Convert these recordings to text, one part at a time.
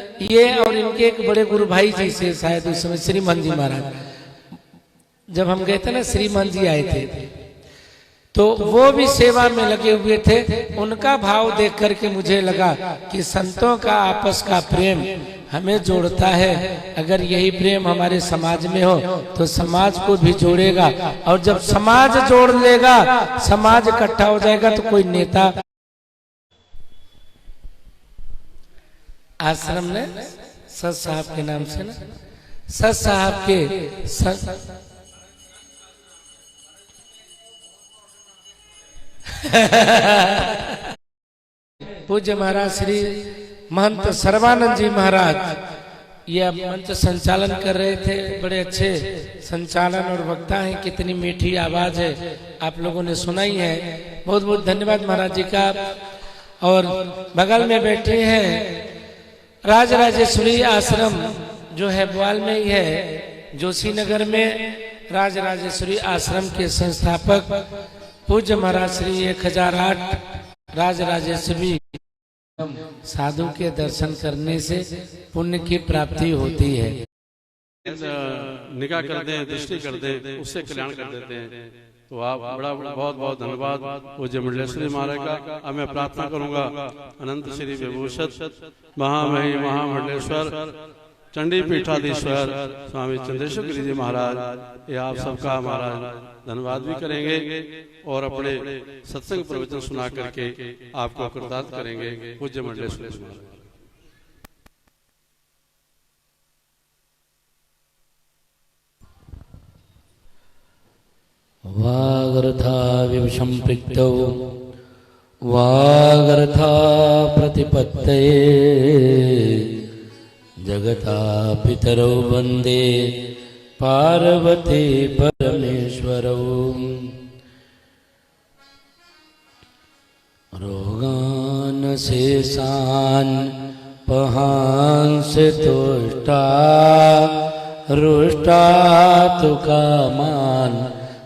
ये और इनके एक बड़े गुरु भाई जी से शायद उस समय श्रीमान जी महाराज, जब हम गए थे ना श्रीमान जी आए थे तो वो भी सेवा में लगे हुए थे। उनका भाव देख करके मुझे लगा कि संतों का आपस का प्रेम हमें जोड़ता है। अगर यही प्रेम हमारे समाज में हो तो समाज को भी जोड़ेगा, और जब समाज जोड़ लेगा, समाज इकट्ठा हो जाएगा तो कोई नेता। आश्रम ने सत साहब के नाम से ना, सत साहब के पूज्य महाराज श्री महंत सर्वानंद जी महाराज ये मंच संचालन कर रहे थे। बड़े अच्छे संचालन और वक्ता हैं, कितनी मीठी आवाज है, आप लोगों ने सुना ही है। बहुत बहुत धन्यवाद महाराज जी का। और बगल में बैठे हैं राजराजेश्वरी आश्रम जो है बुआल में ही है, जोशी नगर में। राजराजेश्वरी आश्रम के संस्थापक पूज्य महाराज श्री 1008 राजराजेश्वरी। साधु के दर्शन करने से पुण्य की प्राप्ति होती है। निगाह कर दें, दृष्टि कर दें, उससे कल्याण कर देते हैं। तो आप बड़ा बहुत बहुत धन्यवाद पूज्य मंडलेश्वरी महाराज का। अब मैं प्रार्थना करूंगा अनंत श्री विभूषित महामही महामंडलेश्वर चंडी पीठाधीश्वर स्वामी चंद्रेश्वर गिरी जी महाराज, ये आप सबका महाराज धन्यवाद भी करेंगे और अपने सत्संग प्रवचन सुना करके आपको कृतार्थ करेंगे। पूज्य मंडलेश्वरी महाराज। वागर्था विसंपृक्तौ वागर्था प्रतिपत्तये जगता पितरौ वंदे पार्वती परमेश्वरौ। रोगान शेषान् पहांस तुष्टा रुष्टा तु कामान्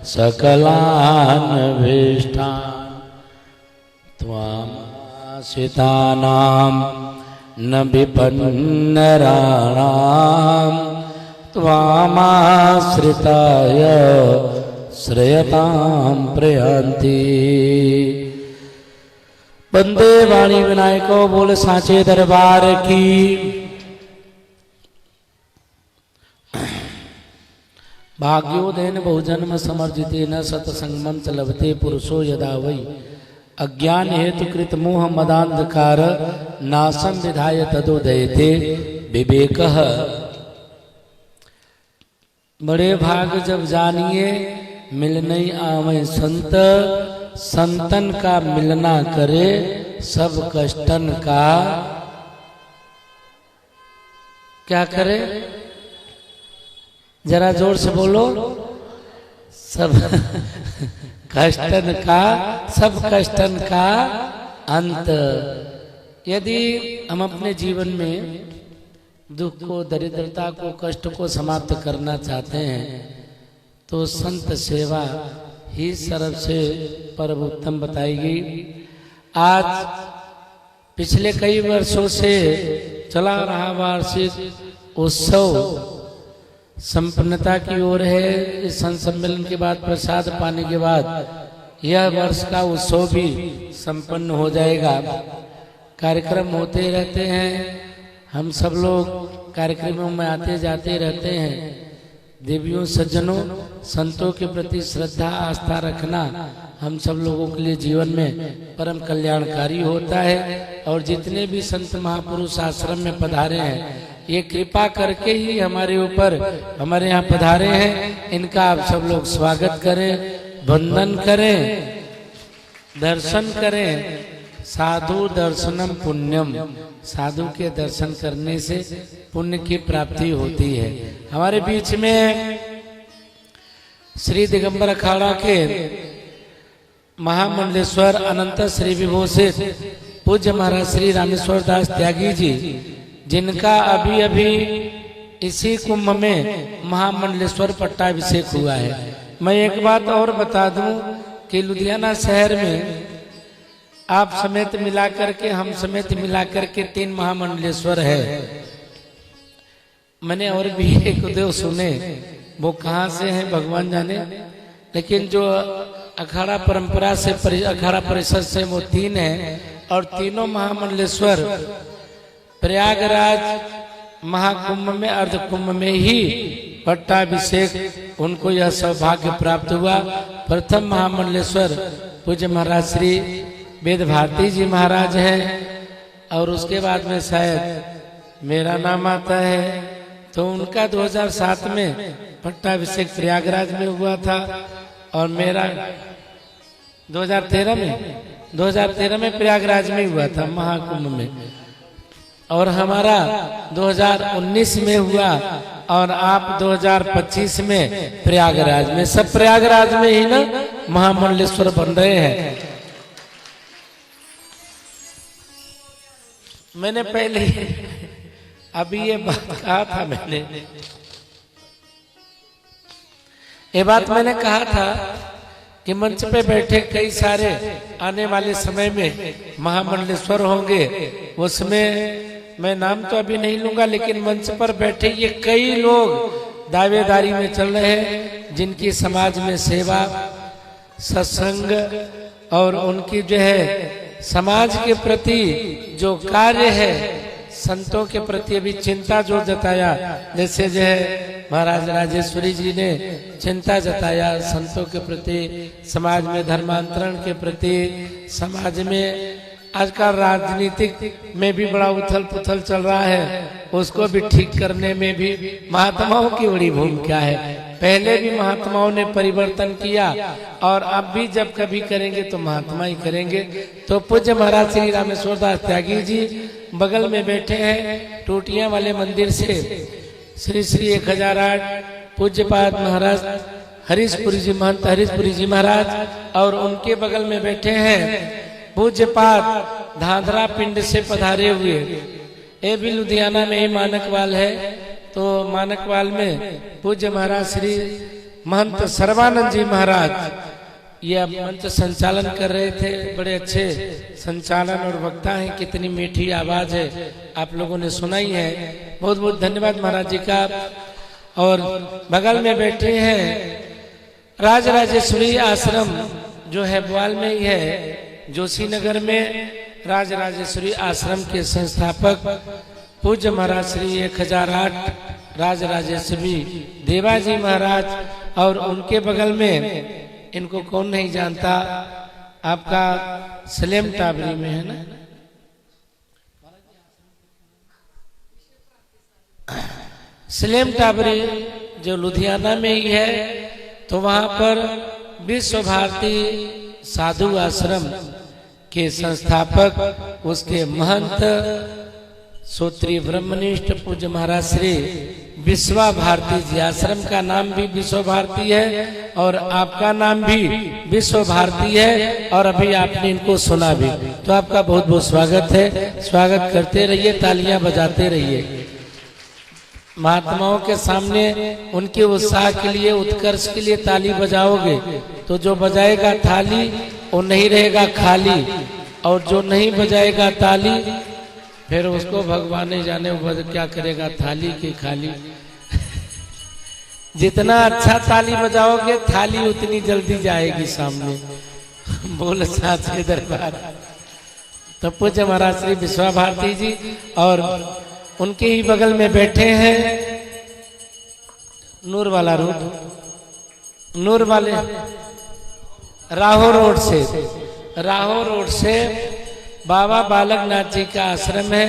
सकलान् भीष्टान् त्वामाश्रितानां न विपन्नराणां त्वामाश्रिताय श्रेयतां प्रयान्ति। वंदे वाणी विनायको बोल सांचे दरबार की। भाग्योदयन बहुजन्म समर्जितेन सतसंगमं च लभते पुरुषो यदा वै अज्ञान हेतु कृत मोह मदांधकार नासं विधाय तदोदयते विवेकः। बड़े भाग जब जानिए मिल नहीं आवे संत, संतन का मिलना करे सब कष्टन का क्या करे, जरा जोर से बोलो, सब कष्टन का, सब कष्टन का अंत। यदि हम अपने जीवन में दुख को, दरिद्रता को, कष्ट को समाप्त करना चाहते हैं तो संत सेवा ही सबसे परम उत्तम बताई गई। आज पिछले कई वर्षों से चला रहा वार्षिक उत्सव संपन्नता की ओर है। इस संत सम्मेलन के बाद, प्रसाद पाने के बाद यह वर्ष का उत्सव भी संपन्न हो जाएगा। कार्यक्रम होते रहते हैं, हम सब लोग कार्यक्रमों में आते जाते रहते हैं। देवियों सज्जनों संतों के प्रति श्रद्धा आस्था रखना हम सब लोगों के लिए जीवन में परम कल्याणकारी होता है। और जितने भी संत महापुरुष आश्रम में पधारे हैं ये कृपा करके ही हमारे ऊपर, हमारे यहाँ पधारे हैं। इनका आप सब लोग स्वागत करें, वंदन करें, दर्शन करें। साधु दर्शनम पुण्यम, साधु के दर्शन करने से पुण्य की प्राप्ति होती है। हमारे बीच में श्री दिगंबर अखाड़ा के महामंडलेश्वर अनंत श्री विभूषित पूज्य महाराज श्री रामेश्वर दास त्यागी जी, जिनका अभी अभी इसी कुंभ में महामंडलेश्वर पट्टाभिषेक हुआ है। मैं एक बात और बता दूं कि लुधियाना शहर में आप समेत मिलाकर के, हम समेत मिलाकर के 3 महामंडलेश्वर है। मैंने और भी एक दो सुने, वो कहाँ से हैं भगवान जाने, लेकिन जो अखाड़ा परंपरा से अखाड़ा परिषद से वो 3 हैं, और तीनों महामंडलेश्वर प्रयागराज महाकुंभ में अर्ध कुंभ में ही पट्टाभिषेक उनको यह सौभाग्य प्राप्त हुआ। प्रथम महामंडलेश्वर पूज्य महाराज श्री वेद भारती जी महाराज हैं, और उसके बाद में शायद मेरा नाम आता है। तो उनका 2007 में पट्टाभिषेक प्रयागराज में हुआ था, और मेरा 2013 में प्रयागराज में हुआ था महाकुंभ में, और हमारा 2019 में हुआ, और आप 2025 में प्रयागराज में। सब प्रयागराज में ही ना महामंडलेश्वर बन रहे हैं। मैंने पहले अभी ये बात कहा था, ये बात मैंने कहा था कि मंच पे बैठे कई सारे आने वाले समय में महामंडलेश्वर होंगे, उसमें मैं नाम तो अभी नहीं लूंगा, लेकिन मंच पर बैठे ये कई लोग दावेदारी में चल रहे हैं, जिनकी समाज में सेवा, सत्संग और उनकी जो है समाज के प्रति जो कार्य है, संतों के प्रति अभी चिंता जो जताया, जैसे जो है महाराज राजेश्वरी जी ने चिंता जताया संतों के प्रति, समाज में धर्मांतरण के प्रति, समाज में आजकल राजनीतिक में भी बड़ा उथल पुथल चल रहा है, उसको भी ठीक करने में भी महात्माओं की बड़ी भूमिका है। पहले भी महात्माओं ने परिवर्तन किया, और अब भी जब कभी करेंगे तो महात्मा ही करेंगे। तो पूज्य महाराज श्री रामेश्वर दास त्यागी जी बगल में बैठे हैं, टोटियां वाले मंदिर से श्री श्री 1008 पूज्यपाद महाराज हरीशपुरी जी, महंत हरीशपुरी जी महाराज, और उनके बगल में बैठे हैं पूज्यपाद धांधरा पिंड से पधारे हुए, ये भी लुधियाना में ही मानकवाल है। तो मानकवाल में पूज्य महाराज श्री महंत सर्वानंद जी महाराज ये मंच संचालन कर रहे थे। बड़े अच्छे संचालन और वक्ता हैं, कितनी मीठी आवाज है, आप लोगों ने सुना ही है। बहुत बहुत धन्यवाद महाराज जी का। और बगल में बैठे हैं राज राजेश्वरी आश्रम, जो है भोपाल में ही है, जोशी नगर में राज राजेश्वरी आश्रम के संस्थापक पूज्य महाराज श्री 1008 राज राजेश्वरी देवाजी महाराज, और उनके बगल में इनको कौन नहीं जानता, आपका सलेम टाबरी में है ना, सलेम टाबरी जो लुधियाना में ही है। तो वहां पर विश्व भारती साधु आश्रम के संस्थापक, उसके महंत श्रोत्रिय ब्रह्मनिष्ठ पूज्य महाराज श्री विश्वा भारती जी, आश्रम का नाम भी विश्व भारती है और आपका नाम भी विश्व भारती है, और अभी आपने इनको सुना भी। तो आपका बहुत बहुत स्वागत है, स्वागत करते रहिए, तालियां बजाते रहिए। महात्माओं के सामने उनके उत्साह के लिए, उत्कर्ष के लिए ताली बजाओगे तो जो बजाएगा थाली वो नहीं रहेगा खाली, और जो नहीं बजाएगा ताली फिर उसको भगवान ने जाने वो क्या करेगा, थाली की खाली। जितना अच्छा ताली बजाओगे थाली उतनी जल्दी जाएगी सामने। बोल साचे दरबार। तो पूज्य महाराज श्री विश्वा भारती जी, और उनके ही बगल में बैठे हैं नूर वाला रोड, नूर वाले राहो रोड से बाबा बालकनाथ जी का आश्रम है।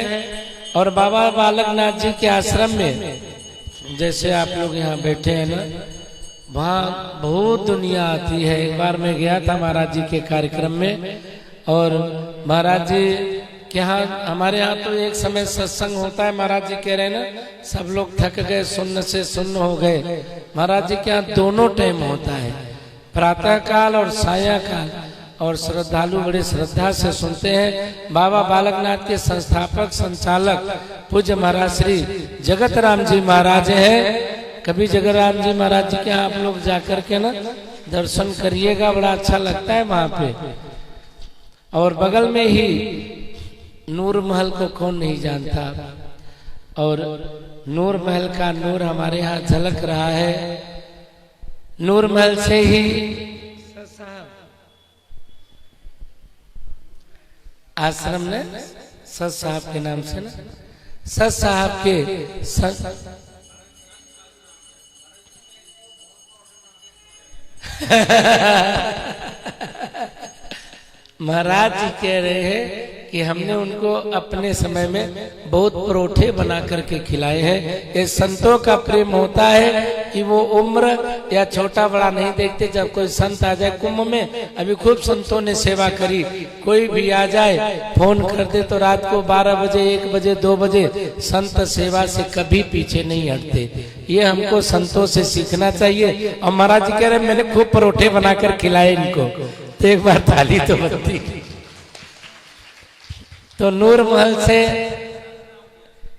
और बाबा बालकनाथ जी के आश्रम में जैसे आप लोग यहाँ बैठे हैं ना, वहाँ बहुत दुनिया आती है। एक बार मैं गया था महाराज जी के कार्यक्रम में, और महाराज जी के यहाँ, हमारे यहाँ तो एक समय सत्संग होता है, महाराज जी कह रहे हैं ना, सब लोग थक गए, सुन्न से सुन्न हो गए। महाराज जी के यहाँ दोनों टाइम होता है, प्रातः काल और साया काल, और श्रद्धालु बड़े श्रद्धा से सुनते हैं। बाबा बालकनाथ के संस्थापक संचालक पूज्य महाराज श्री जगत राम जी महाराज हैं। कभी जगत राम जी महाराज जी के यहाँ आप लोग जाकर के ना दर्शन करिएगा, बड़ा अच्छा लगता है वहां पे। और बगल में ही नूर महल को कौन नहीं जानता, और नूर महल का नूर हमारे यहाँ झलक रहा है। नूर महल से ही आश्रम ने सत साहब के नाम से ना, सत साहब के महाराज जी कह रहे हैं कि हमने उनको अपने समय में बहुत परोठे बना करके खिलाए हैं। ये संतों का प्रेम होता है कि वो उम्र या छोटा बड़ा नहीं देखते। जब कोई संत आ जाए कुंभ में, अभी खूब संतों ने सेवा करी, कोई भी आ जाए फोन कर दे तो रात को 12 बजे 1 बजे 2 बजे संत सेवा से कभी पीछे नहीं हटते। ये हमको संतों से सीखना चाहिए। और महाराज जी कह रहे मैंने खूब परोठे बनाकर खिलाए इनको, तो एक बार ताली तो बनती। तो नूर महल से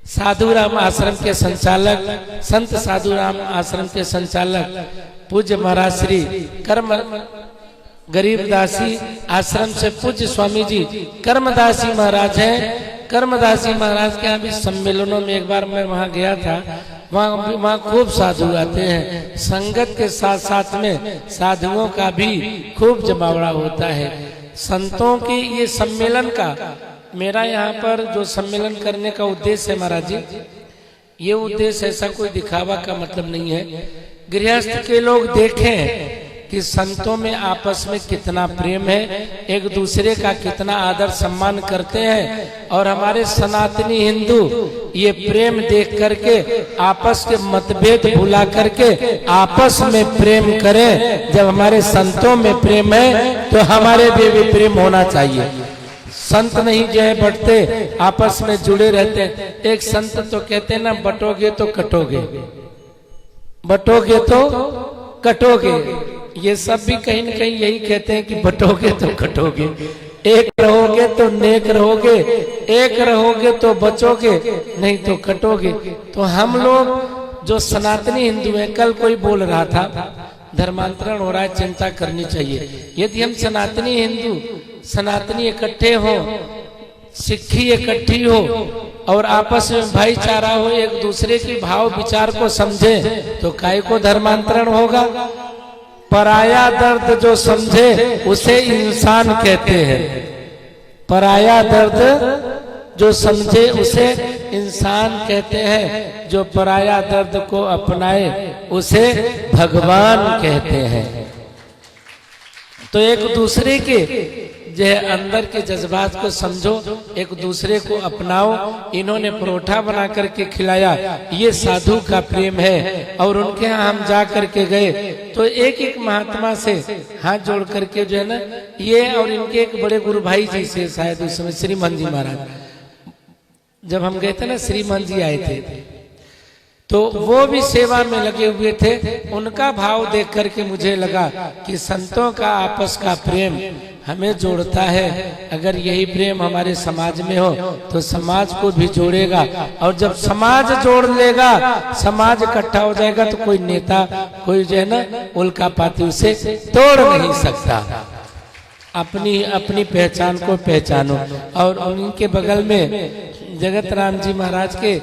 साधुराम आश्रम के संचालक, संत साधुराम आश्रम के संचालक पूज्य महाराज श्री गरीबदासी आश्रम से पूज्य स्वामी जी कर्मदासी महाराज हैं। कर्मदासी महाराज के यहाँ भी सम्मेलनों में एक बार मैं वहाँ गया था। वहाँ खूब साधु आते हैं। संगत के साथ साथ में साधुओं का भी खूब जमावड़ा होता है। संतों की ये सम्मेलन का, मेरा यहाँ पर जो सम्मेलन करने का उद्देश्य है महाराज जी, ये उद्देश्य ऐसा कोई दिखावा का मतलब नहीं है। गृहस्थ के लोग देखें कि संतों में आपस में कितना प्रेम है, एक दूसरे का कितना आदर सम्मान करते हैं। और हमारे सनातनी हिंदू ये प्रेम देख करके आपस के मतभेद भुला करके आपस में प्रेम करें। जब हमारे संतों में प्रेम है तो हमारे भी प्रेम होना चाहिए। संत नहीं जो है बटते, आपस में जुड़े रहते हैं। एक संत तो कहते हैं ना, बटोगे तो कटोगे, बटोगे तो कटोगे। ये सब भी कहीं न कहीं यही कहते हैं कि बटोगे तो कटोगे। एक रहोगे तो नेक रहोगे, एक रहोगे तो बचोगे, नहीं तो कटोगे। तो हम लोग जो सनातनी हिंदू हैं, कल कोई बोल रहा था धर्मांतरण हो रहा है, चिंता करनी चाहिए। यदि हम सनातनी हिंदू सनातनी इकट्ठे हो, सिक्खी इकट्ठी हो और आपस में भाईचारा हो, एक दूसरे के भाव विचार को समझे, तो काय को धर्मांतरण होगा। पराया दर्द जो समझे उसे इंसान कहते हैं। पराया दर्द जो समझे उसे इंसान कहते हैं। जो पराया दर्द को अपनाए उसे भगवान कहते हैं। तो एक दूसरे के जो है अंदर के जज्बात को समझो, एक दूसरे को अपनाओ। इन्होंने परोठा बना करके खिलाया, ये साधु का प्रेम है। और उनके यहाँ हम जा करके गए तो एक एक महात्मा से हाथ जोड़ करके जो है ना, ये और इनके एक बड़े गुरु भाई जी से, शायद उस समय श्रीमान जी महाराज, जब हम गए थे ना श्रीमान जी आए थे, तो वो भी सेवा में लगे हुए थे। उनका भाव देख करके मुझे लगा कि संतों का आपस का प्रेम हमें जोड़ता है। अगर यही प्रेम हमारे समाज में हो तो समाज को भी जोड़ेगा। और जब समाज जोड़ लेगा, समाज इकट्ठा हो जाएगा, तो कोई नेता, कोई जो है ना उल्का पाती उसे तोड़ नहीं सकता। अपनी अपनी पहचान को पहचानो। और उनके बगल में जगत राम जी महाराज के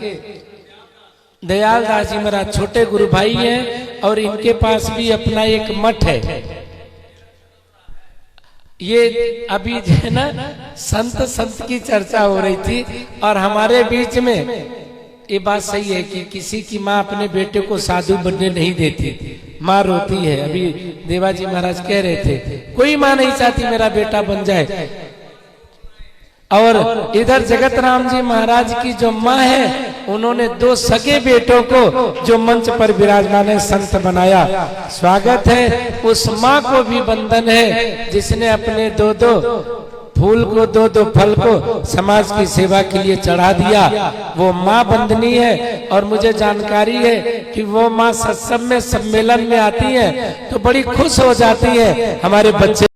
दयाल दास जी महाराज छोटे गुरु भाई हैं, और इनके पास भी अपना एक मठ है। ये अभी जो है ना संत की चर्चा हो रही थी, और हमारे बीच में ये बात सही है कि किसी की माँ अपने बेटे को साधु बनने नहीं देती, माँ रोती है। अभी देवाजी महाराज कह रहे थे, कोई माँ नहीं चाहती मेरा बेटा बन जाए। और इधर जगत राम जी महाराज की जो माँ है, उन्होंने 2 सगे बेटों को जो मंच पर विराजमान है संत बनाया। स्वागत है। उस माँ को भी वंदन है जिसने अपने 2-2 फूल को, 2-2 फल को समाज की सेवा के लिए चढ़ा दिया। वो माँ वंदनीय है। और मुझे जानकारी है कि वो माँ सत्संग में सम्मेलन में आती है तो बड़ी खुश हो जाती है। हमारे बच्चे